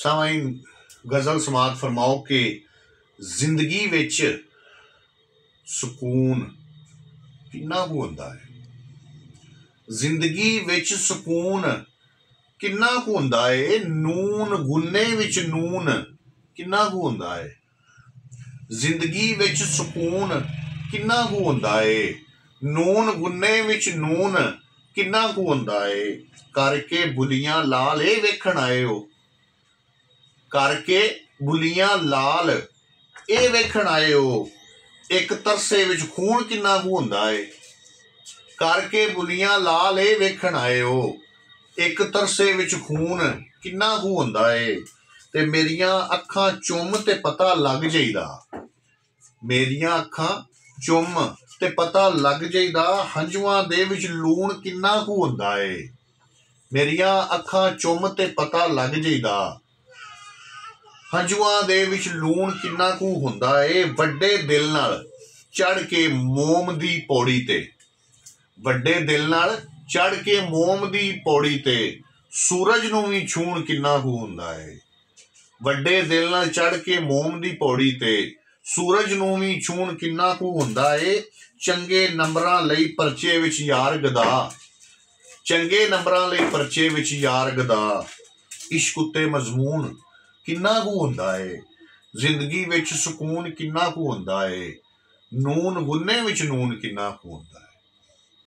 साईं गज़ल समात फरमाओ कि जिंदगी विच सुकून किन्ना कु हुंदा है। जिंदगी विच सुकून किन्ना कु हुंदा है। नून गुन्ने विच नून किन्ना कु हुंदा है। जिंदगी विच सुकून किन्ना कु हुंदा है। नून गुन्ने विच नून किन्ना कु हुंदा है। करके बुलियां लाल ए वेखण आए हो। करके बुलियां लाल ए वेखण आए हो। एक तरसे विच खून किन्ना कु हुंदा है। करके बुलियां लाल ए वेखण आए हो। एक तरसे विच खून किन्ना कु हुंदा है। ते मेरियां अखां चुम ते पता लग जाईदा। मेरियां अखां चुम ते पता लग जाईदा। हंजुआं दे विच लूण किन्ना कु हुंदा है। मेरियां अखां चुम ते पता लग जाईदा। हंजुआं दे विच लूण किन्ना कु हुंदा है। वड्डे दिल नाल चढ़ के मोम दी पौड़ी ते। वड्डे दिल नाल चढ़ के मोम दी पौड़ी ते सूरज नूं वी छूण किन्ना कु हुंदा है। वड्डे दिल नाल चढ़ के मोम दी पौड़ी ते सूरज नूं वी छूण किन्ना कु हुंदा है। चंगे नंबरां लई परचे विच यार गदा। चंगे नंबरां लई परचे विच यार गदा। इश्क उत्ते मजमून किन्ना कु हुंदा है। जिंदगी विच सुकून किन्ना कु हुंदा है। नून गुन्ने विच नून किन्ना कु हुंदा है।